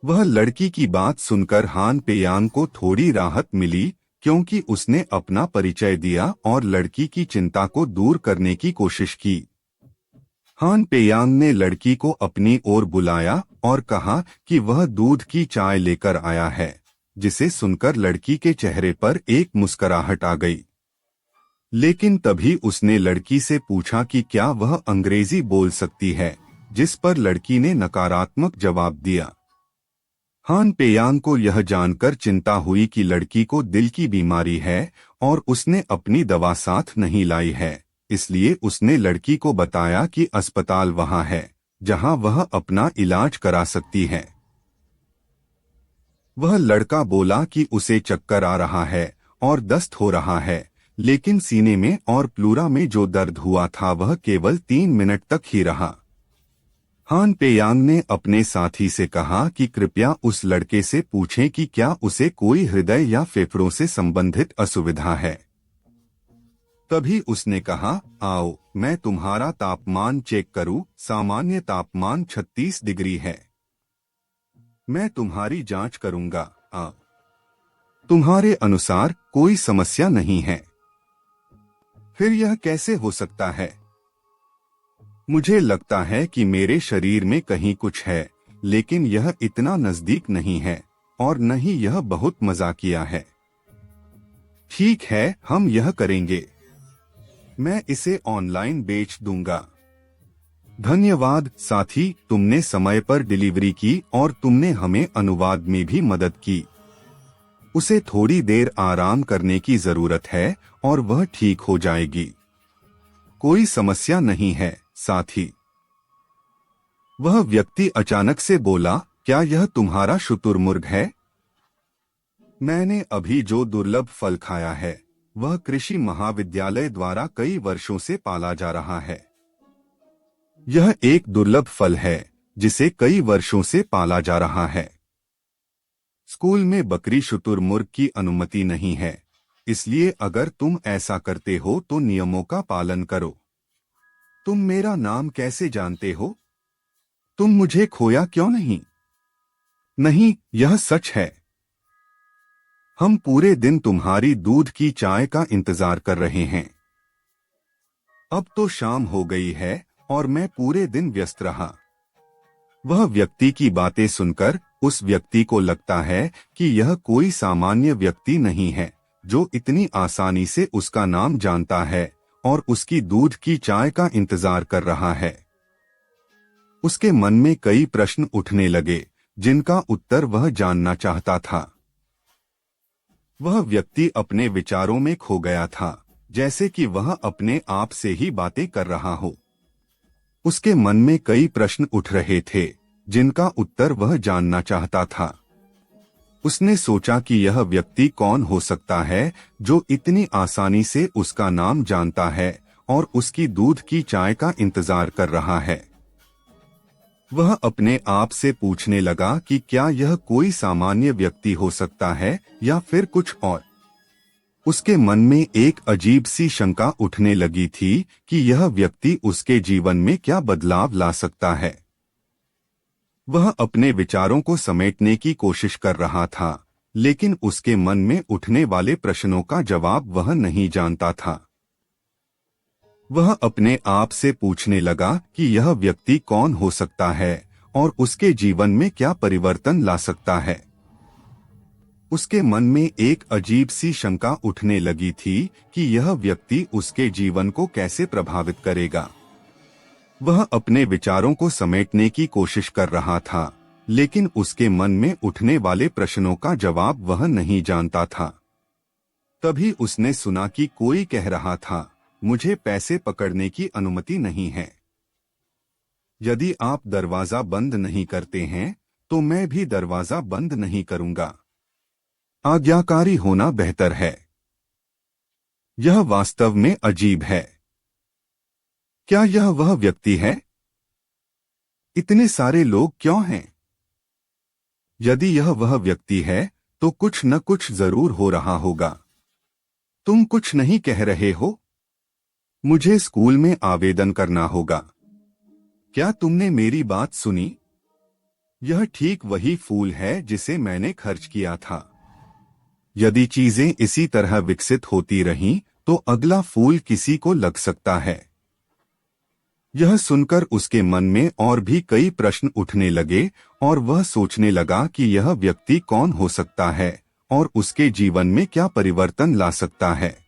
वह लड़की की बात सुनकर हान पेयांग को थोड़ी राहत मिली, क्योंकि उसने अपना परिचय दिया और लड़की की चिंता को दूर करने की कोशिश की। हान पेयांग ने लड़की को अपनी ओर बुलाया और कहा कि वह दूध की चाय लेकर आया है, जिसे सुनकर लड़की के चेहरे पर एक मुस्कुराहट आ गई। लेकिन तभी उसने लड़की से पूछा कि क्या वह अंग्रेजी बोल सकती है, जिस पर लड़की ने नकारात्मक जवाब दिया। हान पेयांग को यह जानकर चिंता हुई कि लड़की को दिल की बीमारी है और उसने अपनी दवा साथ नहीं लाई है, इसलिए उसने लड़की को बताया कि अस्पताल वहां है, जहां वह अपना इलाज करा सकती है। वह लड़का बोला कि उसे चक्कर आ रहा है और दस्त हो रहा है, लेकिन सीने में और प्लूरा में जो दर्द हुआ था वह केवल 3 मिनट तक ही रहा। हान पेयांग ने अपने साथी से कहा कि कृपया उस लड़के से पूछें कि क्या उसे कोई हृदय या फेफड़ों से संबंधित असुविधा है। तभी उसने कहा, आओ मैं तुम्हारा तापमान चेक करूं। सामान्य तापमान 36 डिग्री है। मैं तुम्हारी जांच करूंगा। तुम्हारे अनुसार कोई समस्या नहीं है। फिर यह कैसे हो सकता है? मुझे लगता है कि मेरे शरीर में कहीं कुछ है, लेकिन यह इतना नजदीक नहीं है और न ही यह बहुत मजाकिया है। ठीक है, हम यह करेंगे। मैं इसे ऑनलाइन बेच दूंगा। धन्यवाद साथी, तुमने समय पर डिलीवरी की और तुमने हमें अनुवाद में भी मदद की। उसे थोड़ी देर आराम करने की जरूरत है और वह ठीक हो जाएगी। कोई समस्या नहीं है साथी। वह व्यक्ति अचानक से बोला, क्या यह तुम्हारा शुतुरमुर्ग है? मैंने अभी जो दुर्लभ फल खाया है वह कृषि महाविद्यालय द्वारा कई वर्षों से पाला जा रहा है। यह एक दुर्लभ फल है जिसे कई वर्षों से पाला जा रहा है। स्कूल में बकरी शुतुरमुर्ग की अनुमति नहीं है, इसलिए अगर तुम ऐसा करते हो तो नियमों का पालन करो। तुम मेरा नाम कैसे जानते हो? तुम मुझे खोया क्यों नहीं? नहीं, यह सच है। हम पूरे दिन तुम्हारी दूध की चाय का इंतजार कर रहे हैं। अब तो शाम हो गई है और मैं पूरे दिन व्यस्त रहा। वह व्यक्ति की बातें सुनकर उस व्यक्ति को लगता है कि यह कोई सामान्य व्यक्ति नहीं है जो इतनी आसानी से उसका नाम जानता है और उसकी दूध की चाय का इंतजार कर रहा है। उसके मन में कई प्रश्न उठने लगे जिनका उत्तर वह जानना चाहता था। वह व्यक्ति अपने विचारों में खो गया था, जैसे कि वह अपने आप से ही बातें कर रहा हो। उसके मन में कई प्रश्न उठ रहे थे जिनका उत्तर वह जानना चाहता था। उसने सोचा कि यह व्यक्ति कौन हो सकता है जो इतनी आसानी से उसका नाम जानता है और उसकी दूध की चाय का इंतजार कर रहा है। वह अपने आप से पूछने लगा कि क्या यह कोई सामान्य व्यक्ति हो सकता है या फिर कुछ और। उसके मन में एक अजीब सी शंका उठने लगी थी कि यह व्यक्ति उसके जीवन में क्या बदलाव ला सकता है। वह अपने विचारों को समेटने की कोशिश कर रहा था, लेकिन उसके मन में उठने वाले प्रश्नों का जवाब वह नहीं जानता था। वह अपने आप से पूछने लगा कि यह व्यक्ति कौन हो सकता है और उसके जीवन में क्या परिवर्तन ला सकता है। उसके मन में एक अजीब सी शंका उठने लगी थी कि यह व्यक्ति उसके जीवन को कैसे प्रभावित करेगा। वह अपने विचारों को समेटने की कोशिश कर रहा था, लेकिन उसके मन में उठने वाले प्रश्नों का जवाब वह नहीं जानता था। तभी उसने सुना कि कोई कह रहा था, मुझे पैसे पकड़ने की अनुमति नहीं है। यदि आप दरवाजा बंद नहीं करते हैं तो मैं भी दरवाजा बंद नहीं करूंगा। आज्ञाकारी होना बेहतर है। यह वास्तव में अजीब है। क्या यह वह व्यक्ति है? इतने सारे लोग क्यों हैं? यदि यह वह व्यक्ति है तो कुछ न कुछ जरूर हो रहा होगा। तुम कुछ नहीं कह रहे हो? मुझे स्कूल में आवेदन करना होगा। क्या तुमने मेरी बात सुनी? यह ठीक वही फूल है जिसे मैंने खर्च किया था। यदि चीजें इसी तरह विकसित होती रहीं, तो अगला फूल किसी को लग सकता है। यह सुनकर उसके मन में और भी कई प्रश्न उठने लगे और वह सोचने लगा कि यह व्यक्ति कौन हो सकता है और उसके जीवन में क्या परिवर्तन ला सकता है।